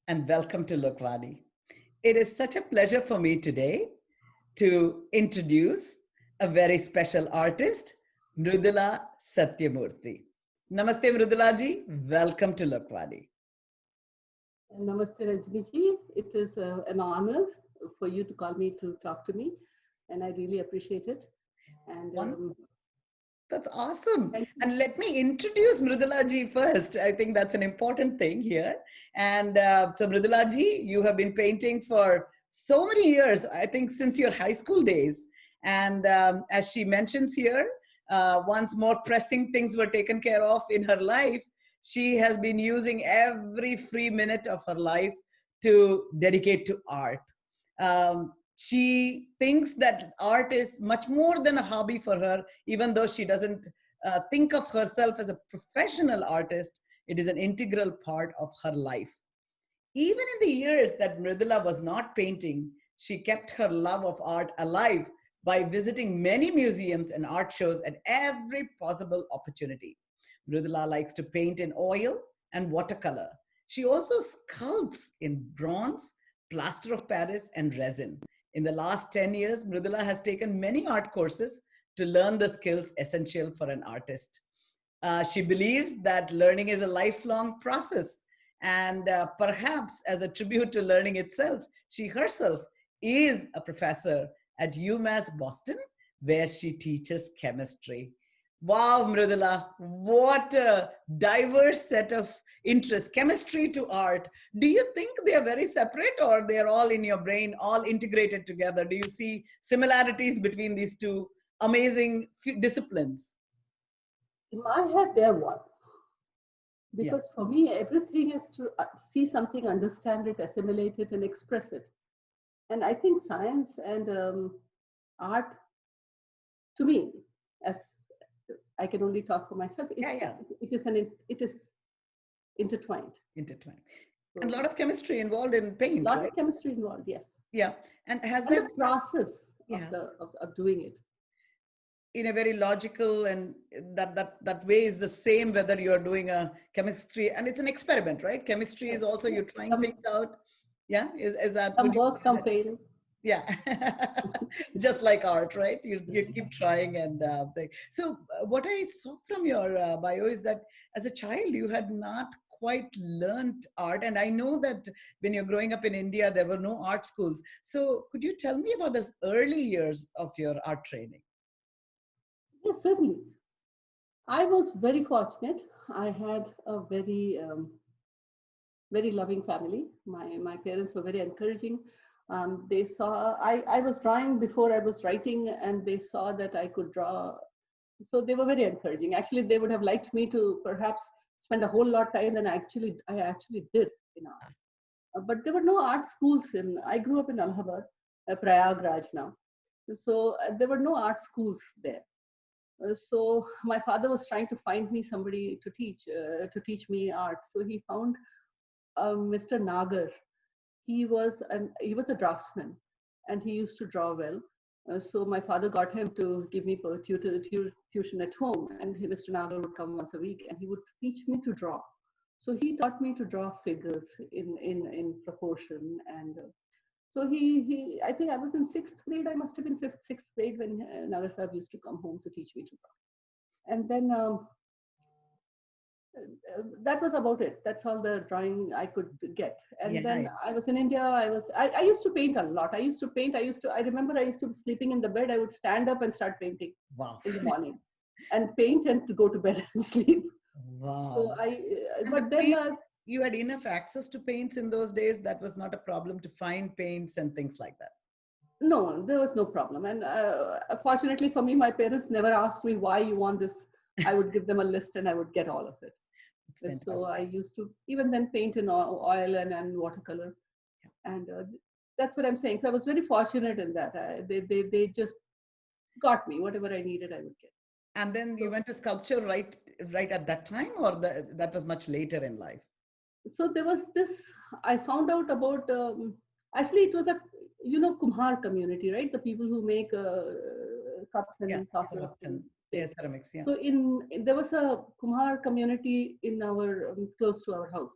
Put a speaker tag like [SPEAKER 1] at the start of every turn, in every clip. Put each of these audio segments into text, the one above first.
[SPEAKER 1] and welcome to Lokwani. It is such a pleasure for me today to introduce a very special artist, Mridula Satyamurthy. Namaste, Mridula ji. Welcome to Lokwani.
[SPEAKER 2] Namaste Rajni ji. It is an honor for you to call me to talk to me, and I really appreciate it. And
[SPEAKER 1] One, that's awesome.
[SPEAKER 2] thank you.
[SPEAKER 1] And let me introduce Mridula ji first. I think that's an important thing here. And so, Mridula ji, you have been painting for so many years, I think since your high school days. And as she mentions here, once more pressing things were taken care of in her life, she has been using every free minute of her life to dedicate to art. She thinks that art is much more than a hobby for her, even though she doesn't think of herself as a professional artist. It is an integral part of her life. Even in the years that Mridula was not painting, she kept her love of art alive by visiting many museums and art shows at every possible opportunity. Mridula likes to paint in oil and watercolor. She also sculpts in bronze, plaster of Paris, and resin. In the last 10 years, Mridula has taken many art courses to learn the skills essential for an artist. She believes that learning is a lifelong process, and perhaps as a tribute to learning itself, she herself is a professor at UMass Boston, where she teaches chemistry. Wow, Mridula, what a diverse set of interests, chemistry to art. Do you think they are very separate, or they are all in your brain, all integrated together? Do you see similarities between these two amazing disciplines?
[SPEAKER 2] In my head, they're one.
[SPEAKER 1] Yeah.
[SPEAKER 2] Because for me, everything is to see something, understand it, assimilate it, and express it. And I think science and art, to me, as I can only talk for myself,
[SPEAKER 1] Yeah, yeah,
[SPEAKER 2] it is intertwined.
[SPEAKER 1] intertwined. And a
[SPEAKER 2] So
[SPEAKER 1] lot of chemistry involved in
[SPEAKER 2] a
[SPEAKER 1] paint,
[SPEAKER 2] lot
[SPEAKER 1] right?
[SPEAKER 2] of chemistry involved, yes.
[SPEAKER 1] Yeah. And has
[SPEAKER 2] And
[SPEAKER 1] that,
[SPEAKER 2] the process
[SPEAKER 1] yeah,
[SPEAKER 2] of doing it.
[SPEAKER 1] in a very logical and that way is the same whether you're doing a chemistry and it's an experiment, right? Chemistry is
[SPEAKER 2] Yes,
[SPEAKER 1] also
[SPEAKER 2] yes.
[SPEAKER 1] you're trying things out. Yeah, is that
[SPEAKER 2] Some
[SPEAKER 1] would you
[SPEAKER 2] work,
[SPEAKER 1] say
[SPEAKER 2] some
[SPEAKER 1] that?
[SPEAKER 2] fail.
[SPEAKER 1] Yeah. Just like art, right? You
[SPEAKER 2] Right.
[SPEAKER 1] keep trying and so what I saw from your bio is that as a child you had not quite learned art, and I know that when you're growing up in India there were no art schools. So could you tell me about the early years of your art training?
[SPEAKER 2] Yes, certainly. I was very fortunate. I had a very loving family. My parents were very encouraging. They saw I was drawing before I was writing, and they saw that I could draw. So they were very encouraging. Actually, they would have liked me to perhaps spend a whole lot of time than I actually did in art. But there were no art schools in. I grew up in Allahabad, Prayagraj now. So there were no art schools there. So my father was trying to find me somebody to teach me art. So he found Mr. Nagar. He was a draftsman, and he used to draw well. So my father got him to give me tuition at home, and Mr. Nagar would come once a week, and he would teach me to draw. So he taught me to draw figures in proportion, and so he I think I was in sixth grade. I must have been fifth, sixth grade when Nagar Sahib used to come home to teach me to draw. And then that was about it. That's all the drawing I could get. And
[SPEAKER 1] Yeah.
[SPEAKER 2] then I was in India. I used to paint a lot. I used to paint. I remember I used to be sleeping in the bed. I would stand up and start painting
[SPEAKER 1] Wow.
[SPEAKER 2] in the morning, and paint and to go to bed and sleep. So
[SPEAKER 1] Wow. And the
[SPEAKER 2] but then
[SPEAKER 1] paint, you had enough access to paints in those days. That was not a problem to find paints and things like that.
[SPEAKER 2] no, there was no problem. And fortunately for me, my parents never asked me why you want this. I would give them a list and I would get all of it.
[SPEAKER 1] It's
[SPEAKER 2] So I
[SPEAKER 1] fantastic.
[SPEAKER 2] used to even then paint in oil and watercolor, and that's what I'm saying. So I was very fortunate in that. They just got me whatever I needed. I would get.
[SPEAKER 1] And then you
[SPEAKER 2] So
[SPEAKER 1] went to sculpture right at that time, or that was much later in life?
[SPEAKER 2] so there was this. I found out about. Actually, it was a Kumhar community, right? The people who make cups
[SPEAKER 1] Yeah,
[SPEAKER 2] and saucers
[SPEAKER 1] crafts
[SPEAKER 2] and
[SPEAKER 1] and yeah,
[SPEAKER 2] things.
[SPEAKER 1] ceramics. Yeah.
[SPEAKER 2] So there was a Kumhar community in our close to our house.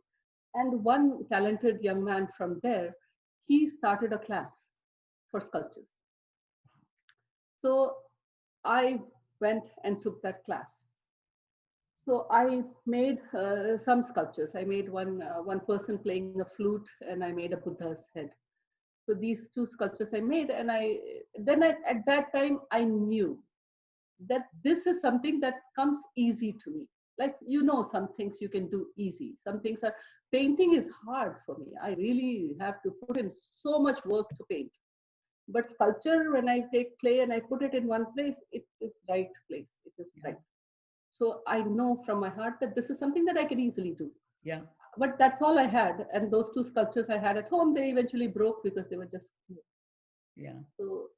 [SPEAKER 2] And one talented young man from there, he started a class for sculptures. So I went and took that class. So I made some sculptures. I made one person playing a flute, and I made a Buddha's head. So these two sculptures I made, and at that time I knew that this is something that comes easy to me. Like, some things you can do easy. Some things are, painting is hard for me. I really have to put in so much work to paint. But sculpture, when I take clay and I put it in one place, it is right place. It is right. So I know from my heart that this is something that I can easily do.
[SPEAKER 1] Yeah.
[SPEAKER 2] But that's all I had. And those two sculptures I had at home, they eventually broke because they were just.
[SPEAKER 1] Yeah.
[SPEAKER 2] So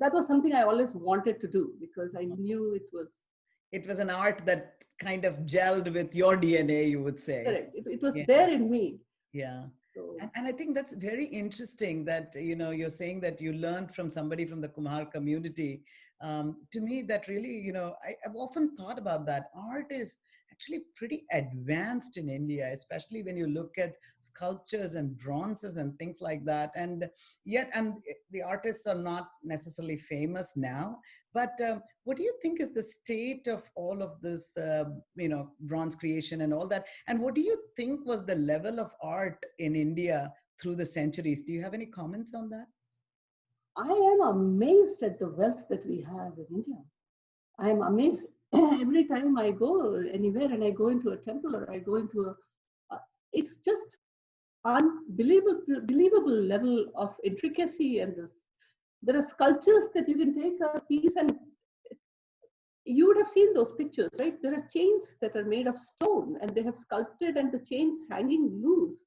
[SPEAKER 2] that was something I always wanted to do because I knew
[SPEAKER 1] it was an art that kind of gelled with your DNA, you would say.
[SPEAKER 2] Correct. It was there in me.
[SPEAKER 1] Yeah.
[SPEAKER 2] So,
[SPEAKER 1] and I think that's very interesting that, you're saying that you learned from somebody from the Kumar community. To me, that really, I've often thought about that. Art is actually pretty advanced in India, especially when you look at sculptures and bronzes and things like that. And the artists are not necessarily famous now. But what do you think is the state of all of this, bronze creation and all that? And what do you think was the level of art in India through the centuries? Do you have any comments on that?
[SPEAKER 2] I am amazed at the wealth that we have in India. I am amazed every time I go anywhere and I go into a temple or I go into it's just unbelievable level of intricacy, and there are sculptures that you can take a piece, and you would have seen those pictures, right? There are chains that are made of stone and they have sculpted and the chains hanging loose.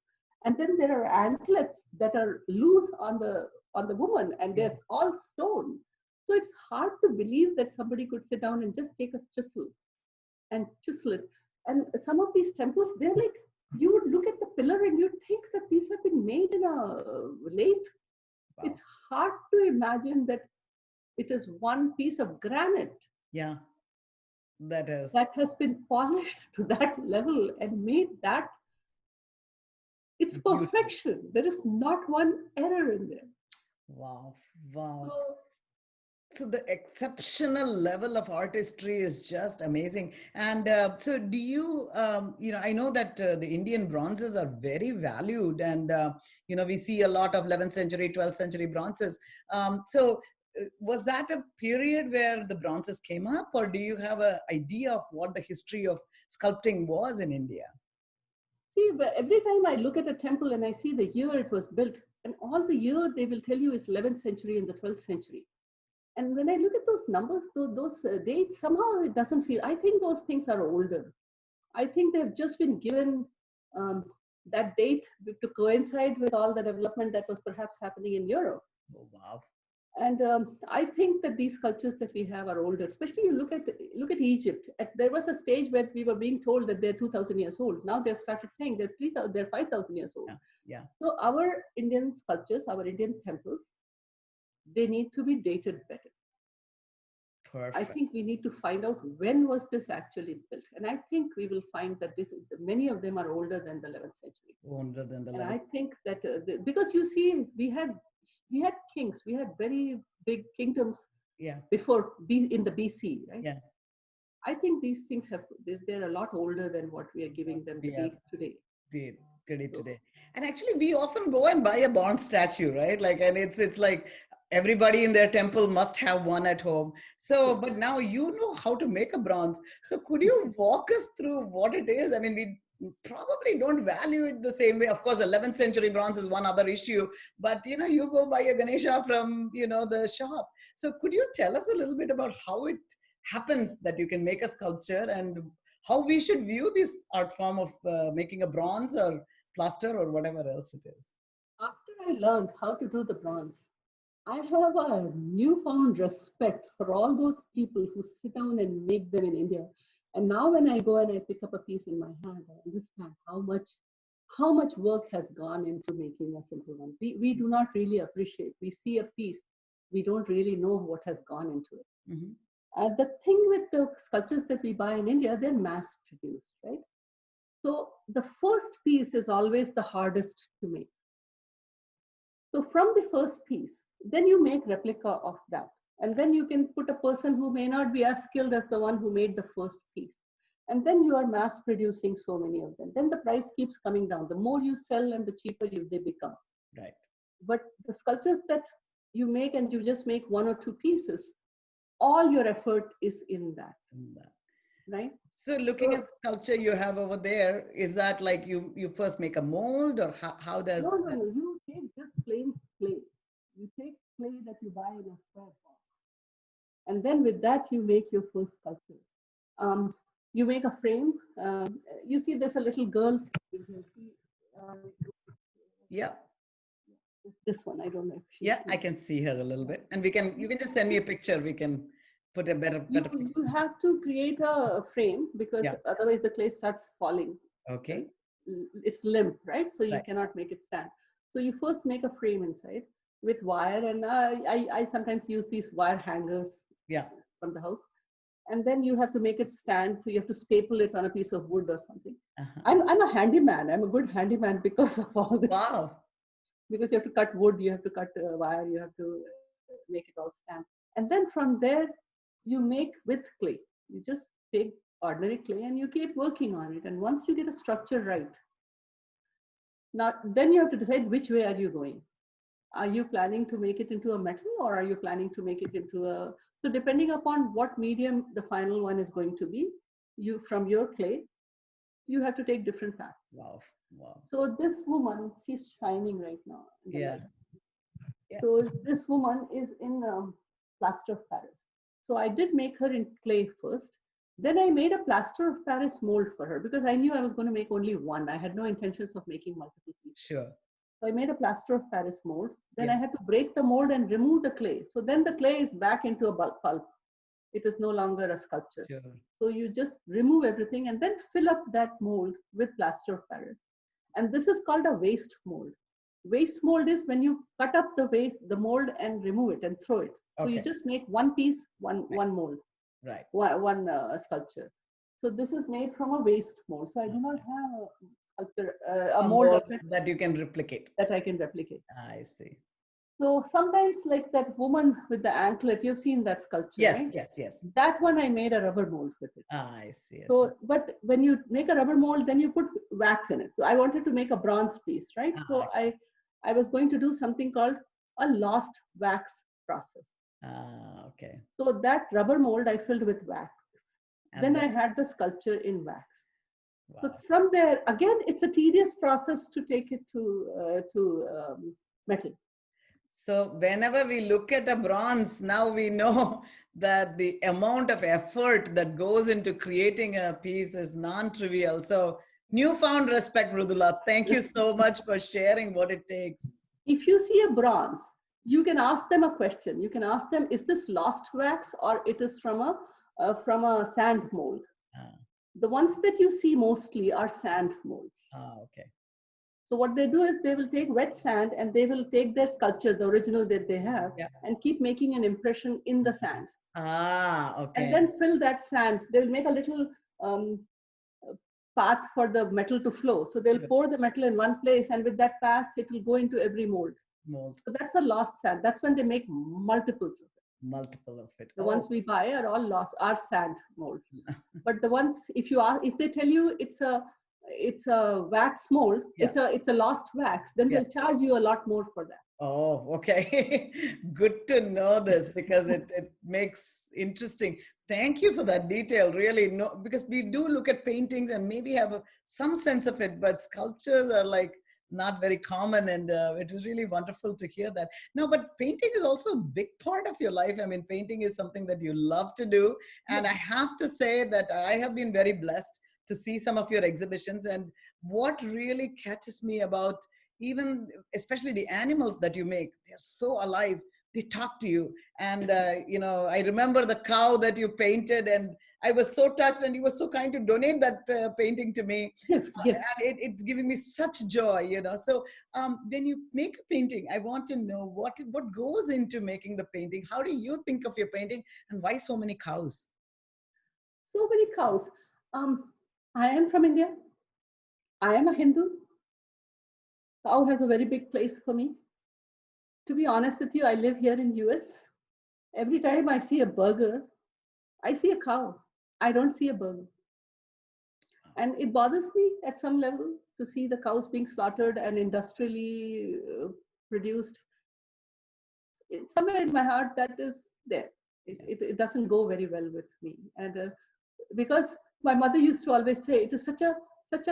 [SPEAKER 2] And then there are anklets that are loose on the woman, and they're all stone. So it's hard to believe that somebody could sit down and just take a chisel and chisel it. And some of these temples, they're like, you would look at the pillar and you'd think that these have been made in a lathe. Wow. It's hard to imagine that it is one piece of granite.
[SPEAKER 1] Yeah, that
[SPEAKER 2] has been polished to that level and made that. It's perfection. There is not one error in there.
[SPEAKER 1] Wow. So the exceptional level of artistry is just amazing. And so do you, I know that the Indian bronzes are very valued, and, we see a lot of 11th century, 12th century bronzes. So was that a period where the bronzes came up, or do you have an idea of what the history of sculpting was in India?
[SPEAKER 2] See, but every time I look at a temple and I see the year it was built, and all the year they will tell you is 11th century and the 12th century. And when I look at those numbers, those dates, somehow it doesn't feel, I think those things are older. I think they've just been given that date to coincide with all the development that was perhaps happening in Europe.
[SPEAKER 1] Oh, wow.
[SPEAKER 2] And I think that these sculptures that we have are older. Especially you look at Egypt. There was a stage where we were being told that they're 2,000 years old. Now they've started saying they're 5,000 years old.
[SPEAKER 1] Yeah.
[SPEAKER 2] So our Indian sculptures, our Indian temples, they need to be dated better.
[SPEAKER 1] Perfect.
[SPEAKER 2] I think we need to find out when was this actually built, and I think we will find that many of them are older than the 11th century.
[SPEAKER 1] Older than the 11th.
[SPEAKER 2] And I think that because you see, we had kings, we had very big kingdoms.
[SPEAKER 1] Yeah.
[SPEAKER 2] Before in the BC, right?
[SPEAKER 1] Yeah.
[SPEAKER 2] I think these things they're a lot older than what we are giving them today.
[SPEAKER 1] Today. And actually, we often go and buy a bronze statue, right? Like, and it's like everybody in their temple must have one at home. So, but now you know how to make a bronze. So could you walk us through what it is? I mean, we probably don't value it the same way. Of course, 11th century bronze is one other issue, but you go buy a Ganesha from, the shop. So could you tell us a little bit about how it happens that you can make a sculpture, and how we should view this art form of making a bronze or plaster or whatever else it is?
[SPEAKER 2] After I learned how to do the bronze, I have a newfound respect for all those people who sit down and make them in India. And now when I go and I pick up a piece in my hand, I understand how much work has gone into making a simple one. We do not really appreciate. We see a piece, we don't really know what has gone into it. Mm-hmm. The thing with the sculptures that we buy in India, they're mass produced, right? So the first piece is always the hardest to make. So from the first piece, then you make replica of that. And then you can put a person who may not be as skilled as the one who made the first piece. And then you are mass producing so many of them. Then the price keeps coming down. The more you sell and the cheaper they become.
[SPEAKER 1] Right.
[SPEAKER 2] But the sculptures that you make and you just make one or two pieces, all your effort is in that, right?
[SPEAKER 1] So looking at the sculpture you have over there, is that like you first make a mold, or how does
[SPEAKER 2] No. You take just plain clay. You take clay that you buy in a square pot. And then with that, you make your first sculpture. You make a frame. You see, there's a little girl. You can see,
[SPEAKER 1] yeah.
[SPEAKER 2] this one. I don't know if
[SPEAKER 1] Yeah, I can see her a little bit. And you can just send me a picture. We can put a better picture.
[SPEAKER 2] You have to create a frame, because
[SPEAKER 1] Yeah.
[SPEAKER 2] otherwise the clay starts falling.
[SPEAKER 1] Okay.
[SPEAKER 2] It's limp, right? So you
[SPEAKER 1] Right.
[SPEAKER 2] cannot make it stand. So you first make a frame inside with wire, and I sometimes use these wire hangers,
[SPEAKER 1] Yeah.
[SPEAKER 2] from the house. And then you have to make it stand, so you have to staple it on a piece of wood or something.
[SPEAKER 1] Uh-huh.
[SPEAKER 2] I'm a handyman. I'm a good handyman because of all this.
[SPEAKER 1] Wow.
[SPEAKER 2] Because you have to cut wood, you have to cut wire, you have to make it all stand. And then from there, you make with clay. You just take ordinary clay and you keep working on it. And once you get a structure right, now then you have to decide which way are you going. Are you planning to make it into a metal, or are you planning to make it into a, so depending upon what medium the final one is going to be, you, from your clay, you have to take different paths.
[SPEAKER 1] Wow. Wow.
[SPEAKER 2] So this woman, she's shining right now.
[SPEAKER 1] Yeah. Yeah.
[SPEAKER 2] So this woman is in plaster of Paris. So I did make her in clay first. Then I made a plaster of Paris mold for her, because I knew I was going to make only one. I had no intentions of making multiple pieces.
[SPEAKER 1] Sure.
[SPEAKER 2] So I made a plaster of Paris mold. Then
[SPEAKER 1] Yeah.
[SPEAKER 2] I had to break the mold and remove the clay. So then the clay is back into a pulp. It is no longer a sculpture.
[SPEAKER 1] Sure.
[SPEAKER 2] So you just remove everything and then fill up that mold with plaster of Paris. And this is called a waste mold. Waste mold is when you cut up the mold and remove it and throw it. So
[SPEAKER 1] Okay.
[SPEAKER 2] you just make one piece, one mold,
[SPEAKER 1] Right.
[SPEAKER 2] one sculpture. So this is made from a waste mold. So I do not have a sculpture, a mold of it
[SPEAKER 1] that you can replicate.
[SPEAKER 2] that I can replicate.
[SPEAKER 1] I see.
[SPEAKER 2] So sometimes, like that woman with the anklet, you've seen that sculpture,
[SPEAKER 1] Yes,
[SPEAKER 2] right?
[SPEAKER 1] yes.
[SPEAKER 2] That one I made a rubber mold with it.
[SPEAKER 1] I see.
[SPEAKER 2] So, but when you make a rubber mold, then you put wax in it. So I wanted to make a bronze piece, right? So I was going to do something called a lost wax process.
[SPEAKER 1] Okay.
[SPEAKER 2] So that rubber mold I filled with wax.
[SPEAKER 1] And
[SPEAKER 2] then I had the sculpture in wax.
[SPEAKER 1] Wow.
[SPEAKER 2] So from there, again, it's a tedious process to take it to metal.
[SPEAKER 1] So whenever we look at a bronze, now we know that the amount of effort that goes into creating a piece is non-trivial. So newfound respect, Mrudula. Thank you so much for sharing what it takes.
[SPEAKER 2] If you see a bronze, you can ask them a question. You can ask them, is this lost wax or it is from a sand mold? The ones that you see mostly are sand molds.
[SPEAKER 1] Okay.
[SPEAKER 2] So what they do is they will take wet sand and they will take their sculpture, the original that they have, and keep making an impression in the sand.
[SPEAKER 1] Okay.
[SPEAKER 2] And then fill that sand. They'll make a little path for the metal to flow. So they'll pour the metal in one place, and with that path, it will go into every mold. So that's a lost sand. That's when they make multiples of it.
[SPEAKER 1] Multiple of it.
[SPEAKER 2] The ones we buy are all lost, are sand molds. But the ones, if they tell you it's a wax mold, it's a lost wax, then they'll charge you a lot more for that.
[SPEAKER 1] Oh, okay. Good to know this, because it makes interesting. Thank you for that detail. Really, no, because we do look at paintings and maybe have some sense of it, but sculptures are like not very common, and it was really wonderful to hear that. No, but painting is also a big part of your life. I mean, painting is something that you love to do, and I have to say that I have been very blessed to see some of your exhibitions. And what really catches me about, even especially the animals that you make, they're so alive. They talk to you. And I remember the cow that you painted, and I was so touched, and you were so kind to donate that painting to me.
[SPEAKER 2] Gift.
[SPEAKER 1] And it's giving me such joy, So when you make a painting, I want to know what goes into making the painting. How do you think of your painting, and why so many cows?
[SPEAKER 2] So many cows. I am from India. I am a Hindu. Cow has a very big place for me. To be honest with you, I live here in US. Every time I see a burger, I see a cow. I don't see a burger. And it bothers me at some level to see the cows being slaughtered and industrially produced. Somewhere in my heart, that is there. It doesn't go very well with me. And because my mother used to always say, it is such a, such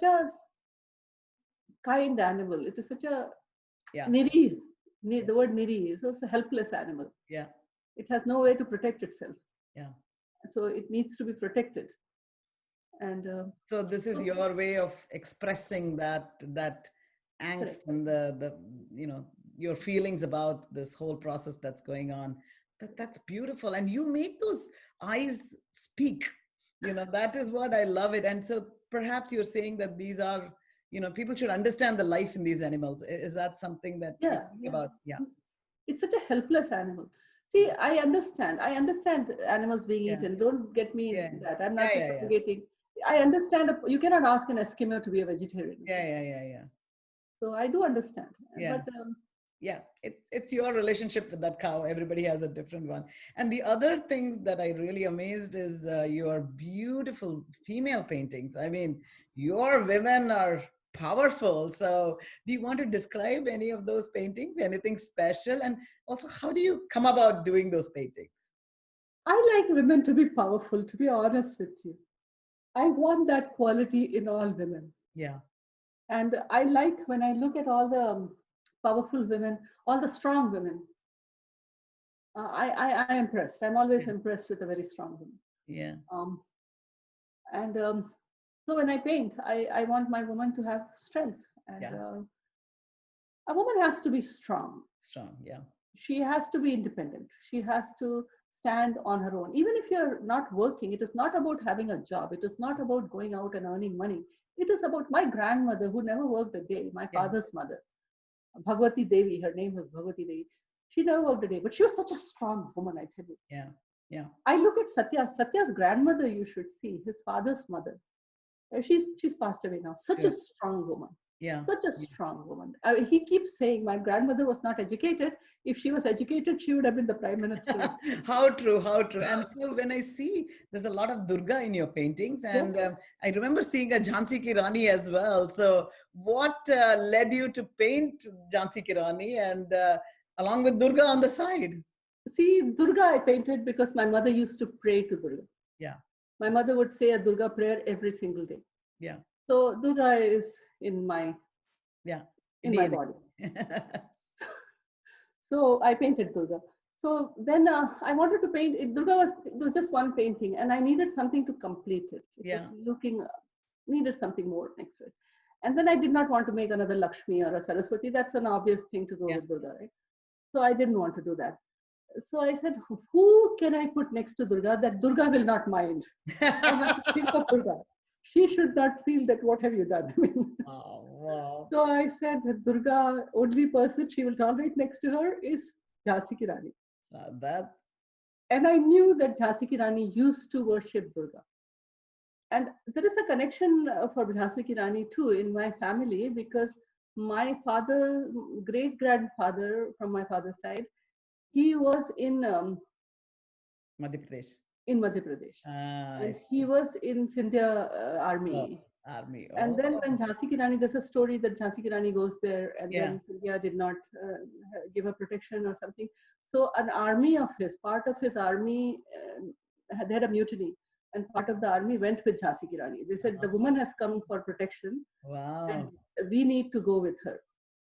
[SPEAKER 2] a kind animal. It is such a
[SPEAKER 1] Yeah.
[SPEAKER 2] niri. The word niri. So it's a helpless animal.
[SPEAKER 1] Yeah.
[SPEAKER 2] It has no way to protect itself.
[SPEAKER 1] Yeah.
[SPEAKER 2] So it needs to be protected. And
[SPEAKER 1] so this is your way of expressing that angst
[SPEAKER 2] correct.
[SPEAKER 1] and the your feelings about this whole process that's going on. That's beautiful, and you make those eyes speak. That is what I love it. And so perhaps you're saying that these are, people should understand the life in these animals. Is that something that you
[SPEAKER 2] Yeah,
[SPEAKER 1] think
[SPEAKER 2] yeah.
[SPEAKER 1] about? Yeah.
[SPEAKER 2] It's such a helpless animal. See, I understand. I understand animals being
[SPEAKER 1] Yeah.
[SPEAKER 2] eaten. Don't get me
[SPEAKER 1] Yeah.
[SPEAKER 2] that. I'm not
[SPEAKER 1] Yeah.
[SPEAKER 2] propagating. I understand. You cannot ask an Eskimo to be a vegetarian.
[SPEAKER 1] Yeah.
[SPEAKER 2] So I do understand.
[SPEAKER 1] Yeah.
[SPEAKER 2] But
[SPEAKER 1] Yeah, it's your relationship with that cow. Everybody has a different one. And the other thing that I really amazed is your beautiful female paintings. I mean, your women are powerful. So do you want to describe any of those paintings, anything special? And also, how do you come about doing those paintings?
[SPEAKER 2] I like women to be powerful, to be honest with you. I want that quality in all women.
[SPEAKER 1] Yeah.
[SPEAKER 2] And I like when I look at all the powerful women, all the strong women. I am impressed. I'm always
[SPEAKER 1] Yeah.
[SPEAKER 2] impressed with a very strong woman.
[SPEAKER 1] Yeah.
[SPEAKER 2] Um, and so when I paint, I want my woman to have strength. And
[SPEAKER 1] Yeah.
[SPEAKER 2] a woman has to be strong.
[SPEAKER 1] Strong. Yeah.
[SPEAKER 2] She has to be independent. She has to stand on her own. Even if you're not working, it is not about having a job. It is not about going out and earning money. It is about my grandmother who never worked a day, my
[SPEAKER 1] Yeah.
[SPEAKER 2] father's mother, Bhagwati Devi. Her name was Bhagwati Devi. She never worked a day, but she was such a strong woman, I tell you.
[SPEAKER 1] Yeah. Yeah.
[SPEAKER 2] I look at Satya. Satya's grandmother, you should see, his father's mother. She's passed away now. Such
[SPEAKER 1] Sure.
[SPEAKER 2] a strong woman.
[SPEAKER 1] Yeah.
[SPEAKER 2] Such a strong woman. He keeps saying my grandmother was not educated. If she was educated, she would have been the prime minister.
[SPEAKER 1] How true, how true. And so when I see there's a lot of Durga in your paintings,
[SPEAKER 2] Yes.
[SPEAKER 1] and I remember seeing a Jhansi Ki Rani as well. So what led you to paint Jhansi Ki Rani and along with Durga on the side?
[SPEAKER 2] See, Durga I painted because my mother used to pray to Durga.
[SPEAKER 1] Yeah.
[SPEAKER 2] My mother would say a Durga prayer every single day.
[SPEAKER 1] Yeah.
[SPEAKER 2] So Durga is in my
[SPEAKER 1] DNA.
[SPEAKER 2] body. So I painted Durga. So then I wanted to paint it. It was just one painting, and I needed something to complete it. It
[SPEAKER 1] Yeah.
[SPEAKER 2] was looking needed something more next to it. And then I did not want to make another Lakshmi or a Saraswati. That's an obvious thing to go
[SPEAKER 1] Yeah.
[SPEAKER 2] with Durga, right? So I didn't want to do that. So I said, who can I put next to Durga that Durga will not mind? I have to think of Durga. She should not feel that, what have you done? I mean,
[SPEAKER 1] Oh, wow.
[SPEAKER 2] so I said that Durga, only person she will tolerate next to her is Jhansi Ki Rani.
[SPEAKER 1] That.
[SPEAKER 2] And I knew that Jhansi Ki Rani used to worship Durga. And there is a connection for Jhansi Ki Rani too in my family, because my father, great grandfather from my father's side, he was in
[SPEAKER 1] Madhya Pradesh.
[SPEAKER 2] Madhya Pradesh.
[SPEAKER 1] I
[SPEAKER 2] And
[SPEAKER 1] see.
[SPEAKER 2] he was in Scindia army.
[SPEAKER 1] Army.
[SPEAKER 2] And then
[SPEAKER 1] Oh,
[SPEAKER 2] when Jhansi Ki Rani, there's a story that Jhansi Ki Rani goes there, and
[SPEAKER 1] yeah.
[SPEAKER 2] then Scindia did not give her protection or something. So an army of his, part of his army, they had a mutiny, and part of the army went with Jhansi Ki Rani. They said the woman has come for protection,
[SPEAKER 1] Wow.
[SPEAKER 2] and we need to go with her.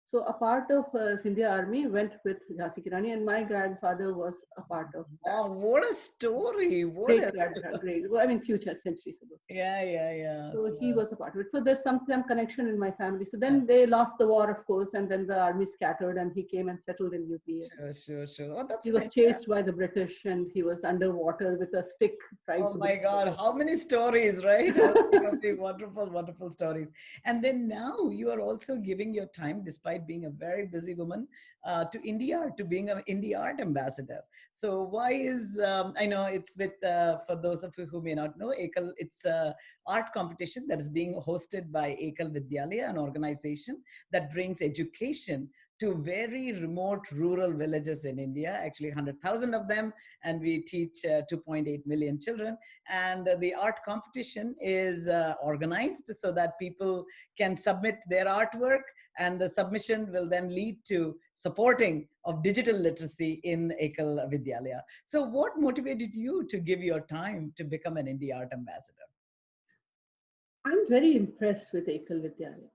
[SPEAKER 2] So a part of Scindia army went with Jhansi Ki Rani, and my grandfather was a part of that.
[SPEAKER 1] Wow, what a story. What
[SPEAKER 2] Great
[SPEAKER 1] a
[SPEAKER 2] grandfather, great. Well, I mean, future centuries ago.
[SPEAKER 1] yeah.
[SPEAKER 2] So he was a part of it. So there's some connection in my family. So then they lost the war, of course, and then the army scattered, and he came and settled in UP.
[SPEAKER 1] Sure. Oh, that's
[SPEAKER 2] He was
[SPEAKER 1] fantastic.
[SPEAKER 2] chased by the British, and he was underwater with a stick trying
[SPEAKER 1] Oh
[SPEAKER 2] to.
[SPEAKER 1] my God, how many stories, right? How many wonderful stories. And then now you are also giving your time, despite being a very busy woman, to India, to being an Indie Art Ambassador. So why is, I know it's with, for those of you who may not know, Ekal, it's a art competition that is being hosted by Ekal Vidyalaya, an organization that brings education to very remote rural villages in India, actually 100,000 of them, and we teach 2.8 million children. And the art competition is organized so that people can submit their artwork, and the submission will then lead to supporting of digital literacy in Ekal Vidyalaya. So what motivated you to give your time to become an Indie Art Ambassador?
[SPEAKER 2] I'm very impressed with Ekal Vidyalaya.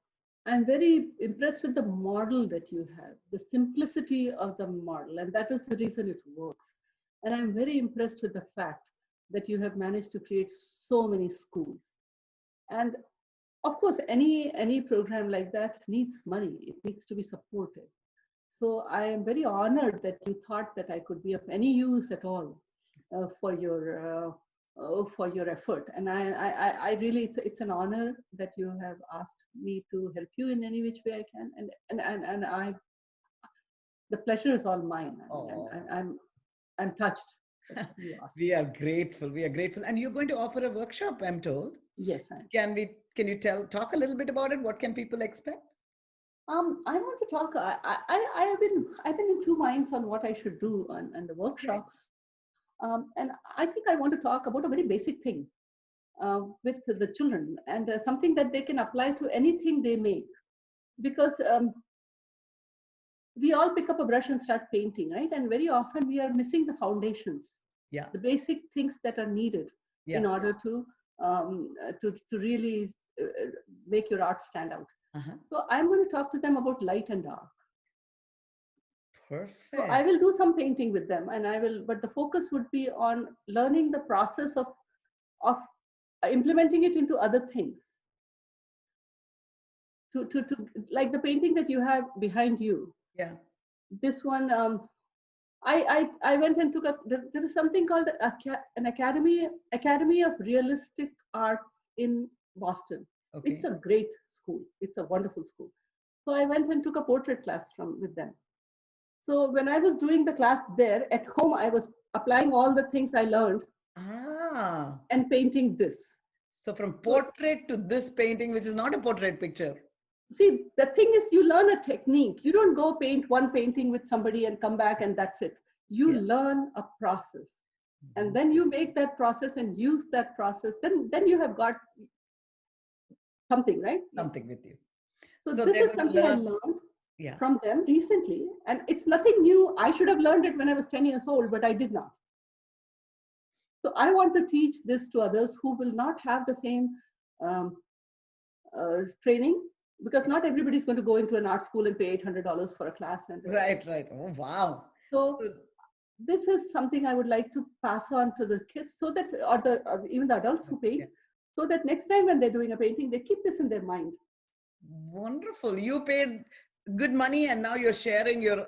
[SPEAKER 2] I'm very impressed with the model that you have, the simplicity of the model, and that is the reason it works. And I'm very impressed with the fact that you have managed to create so many schools. And of course, any program like that needs money. It needs to be supported. So I am very honored that you thought that I could be of any use at all for your effort. And I really, it's an honor that you have asked me to help you in any which way I can. And the pleasure is all mine. I'm touched that you asked.
[SPEAKER 1] We are grateful. We are grateful. And you're going to offer a workshop, I'm told.
[SPEAKER 2] Yes, I am.
[SPEAKER 1] Can you talk a little bit about it? What can people expect?
[SPEAKER 2] I want to talk. I've been in two minds on what I should do on the workshop, and I think I want to talk about a very basic thing with the children, and something that they can apply to anything they make, because we all pick up a brush and start painting, right? And very often we are missing the foundations, the basic things that are needed in order to really make your art stand out. So I'm going to talk to them about light and dark.
[SPEAKER 1] Perfect.
[SPEAKER 2] So I will do some painting with them, and but the focus would be on learning the process of implementing it into other things. To like the painting that you have behind you.
[SPEAKER 1] Yeah.
[SPEAKER 2] This one, I went and took there is something called an Academy of Realistic Arts in Boston. Okay. It's a great school. It's a wonderful school. So I went and took a portrait class with them. So when I was doing the class there at home, I was applying all the things I learned and painting this.
[SPEAKER 1] So from portrait to this painting, which is not a portrait picture.
[SPEAKER 2] See, the thing is, you learn a technique. You don't go paint one painting with somebody and come back and that's it. You learn a process. And then you make that process and use that process. Then you have got something, right?
[SPEAKER 1] Something with you.
[SPEAKER 2] So this is something I learned from them recently. And it's nothing new. I should have learned it when I was 10 years old, but I did not. So I want to teach this to others who will not have the same training, because not everybody is going to go into an art school and pay $800 for a class. And
[SPEAKER 1] right. Oh, wow.
[SPEAKER 2] So this is something I would like to pass on to the kids, so that, or even the adults who paint, so that next time when they're doing a painting, they keep this in their mind.
[SPEAKER 1] Wonderful. You paid good money and now you're sharing your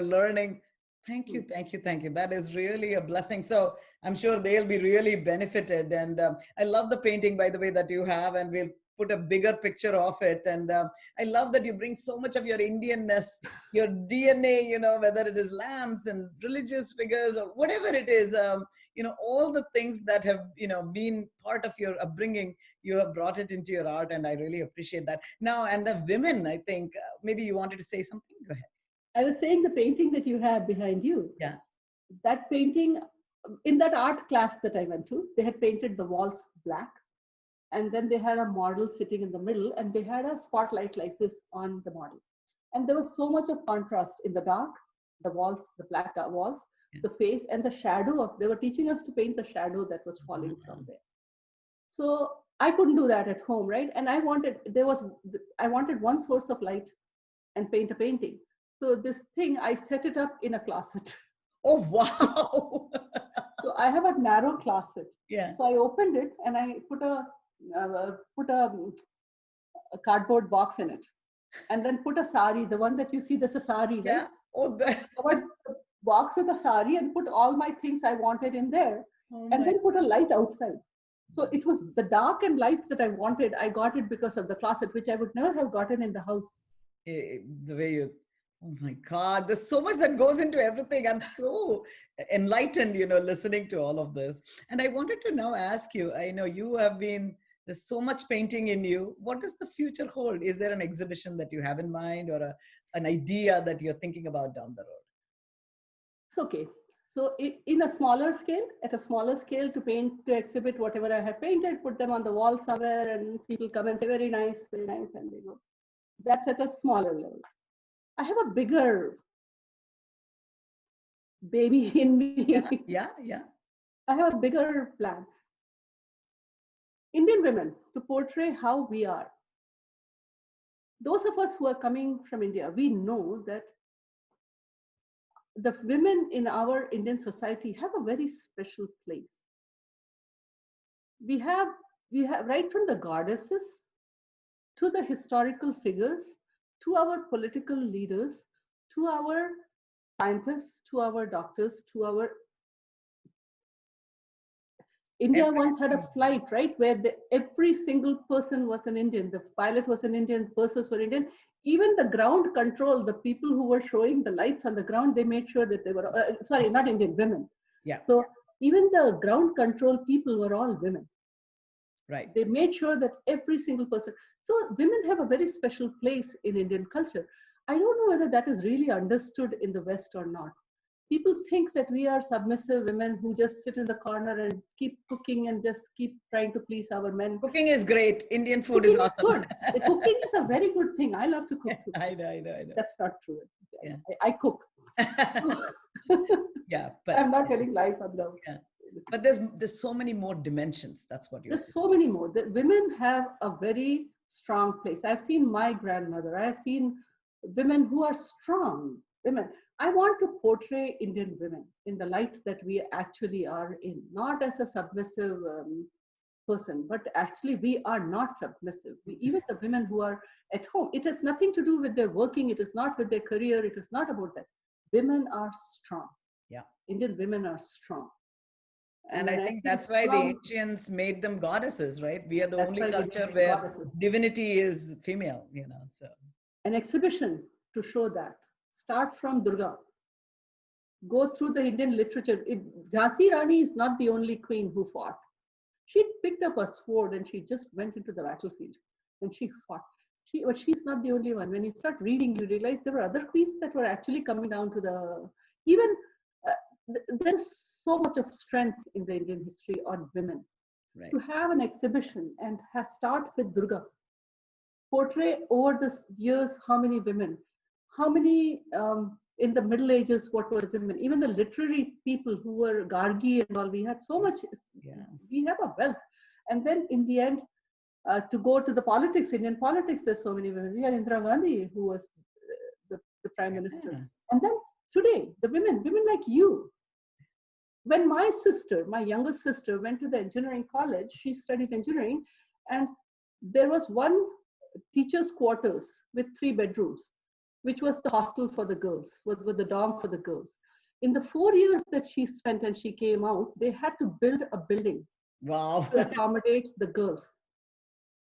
[SPEAKER 1] learning. Thank you. That is really a blessing. So I'm sure they'll be really benefited. And I love the painting, by the way, that you have, and we'll put a bigger picture of it. And I love that you bring so much of your Indianness, your DNA, whether it is lamps and religious figures or whatever it is, all the things that have, been part of your upbringing, you have brought it into your art. And I really appreciate that. Now, and the women, I think, maybe you wanted to say something. Go ahead.
[SPEAKER 2] I was saying the painting that you have behind you.
[SPEAKER 1] Yeah.
[SPEAKER 2] That painting, in that art class that I went to, they had painted the walls black. And then they had a model sitting in the middle, and they had a spotlight like this on the model. And there was so much of contrast in the dark, the walls, the black walls, the face, and the shadow they were teaching us to paint the shadow that was falling from there. So I couldn't do that at home, right? And I wanted one source of light and paint a painting. So this thing, I set it up in a closet.
[SPEAKER 1] Oh, wow.
[SPEAKER 2] So I have a narrow closet.
[SPEAKER 1] Yeah.
[SPEAKER 2] So I opened it and I put a cardboard box in it, and then put a sari, the one that you see, there's a sari, right?
[SPEAKER 1] Yeah. Oh,
[SPEAKER 2] covered the box with a sari and put all my things I wanted in there, and then put a light outside. So it was the dark and light that I wanted. I got it because of the closet, which I would never have gotten in the house.
[SPEAKER 1] The way you, Oh my God, there's so much that goes into everything. I'm so enlightened, listening to all of this. And I wanted to now ask you, I know there's so much painting in you. What does the future hold? Is there an exhibition that you have in mind, or an idea that you're thinking about down the road?
[SPEAKER 2] It's okay. So in a smaller scale, at a smaller scale, to paint, to exhibit whatever I have painted, put them on the wall somewhere, and people come and say, very nice, and they go. That's at a smaller level. I have a bigger baby in me.
[SPEAKER 1] Yeah.
[SPEAKER 2] I have a bigger plan. Indian women, to portray how we are. Those of us who are coming from India, we know that the women in our Indian society have a very special place. We have right from the goddesses to the historical figures, to our political leaders, to our scientists, to our doctors, to our India once had a flight, right, where every single person was an Indian. The pilot was an Indian, the buses were Indian. Even the ground control, the people who were showing the lights on the ground, they made sure that they were, sorry, not Indian, women.
[SPEAKER 1] Yeah.
[SPEAKER 2] So even the ground control people were all women.
[SPEAKER 1] Right.
[SPEAKER 2] They made sure that every single person. So women have a very special place in Indian culture. I don't know whether that is really understood in the West or not. People think that we are submissive women who just sit in the corner and keep cooking and just keep trying to please our men.
[SPEAKER 1] Cooking is great. Indian food
[SPEAKER 2] Cooking
[SPEAKER 1] is awesome.
[SPEAKER 2] Good. Cooking is a very good thing. I love to cook too.
[SPEAKER 1] I know.
[SPEAKER 2] That's not true.
[SPEAKER 1] Yeah.
[SPEAKER 2] I cook.
[SPEAKER 1] Yeah, but
[SPEAKER 2] I'm not telling lies on them.
[SPEAKER 1] Yeah. But there's so many more dimensions. That's what you're saying.
[SPEAKER 2] There's so many more. The women have a very strong place. I've seen my grandmother. I've seen women who are strong women. I want to portray Indian women in the light that we actually are in, not as a submissive person, but actually we are not submissive. Even the women who are at home, it has nothing to do with their working. It is not with their career. It is not about that. Women are strong.
[SPEAKER 1] Yeah.
[SPEAKER 2] Indian women are strong.
[SPEAKER 1] And I think that's why the ancients made them goddesses, right? We are the only culture where goddesses. Divinity is female, so.
[SPEAKER 2] An exhibition to show that. Start from Durga. Go through the Indian literature. Jhansi Rani is not the only queen who fought. She picked up a sword and she just went into the battlefield and she fought. But she's not the only one. When you start reading, you realize there were other queens that were actually coming down to the... Even there's so much of strength in the Indian history on women. Right. To have an exhibition and start with Durga, portray over the years how many women, how many in the Middle Ages, what were women, even the literary people who were Gargi and all, we had so much, we have a wealth. And then in the end, to go to the politics, Indian politics, there's so many women. We had Indira Gandhi, who was the Prime Minister. And then today, the women like you. When my younger sister went to the engineering college, she studied engineering, and there was one teacher's quarters with 3 bedrooms, which was the hostel for the girls, with the dorm for the girls. In the 4 years that she spent and she came out, they had to build a building.
[SPEAKER 1] Wow.
[SPEAKER 2] To accommodate the girls.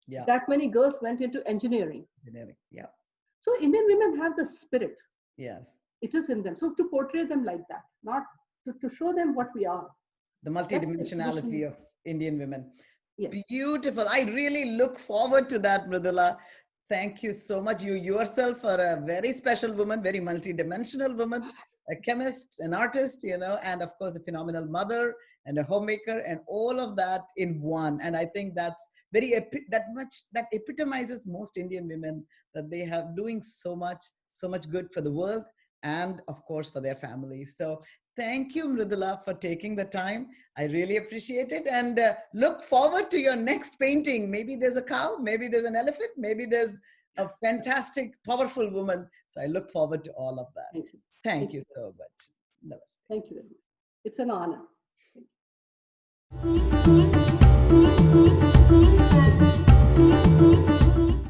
[SPEAKER 2] Yeah. That many girls went into engineering.
[SPEAKER 1] Yeah.
[SPEAKER 2] So Indian women have the spirit.
[SPEAKER 1] Yes.
[SPEAKER 2] It is in them. So to portray them like that, not to show them what we are.
[SPEAKER 1] The multidimensionality of Indian women. Yes. Beautiful. I really look forward to that, Mridula. Thank you so much. You yourself are a very special woman, very multidimensional woman, a chemist, an artist, and of course a phenomenal mother and a homemaker, and all of that in one. And I think that's that epitomizes most Indian women, that they have doing so much good for the world and of course for their families. So thank you, Mridula, for taking the time. I really appreciate it, and look forward to your next painting. Maybe there's a cow, maybe there's an elephant, maybe there's a fantastic, powerful woman. So I look forward to all of that.
[SPEAKER 2] Thank you.
[SPEAKER 1] Thank you so much. Namaste.
[SPEAKER 2] Thank you very much. It's an honor. Thank you.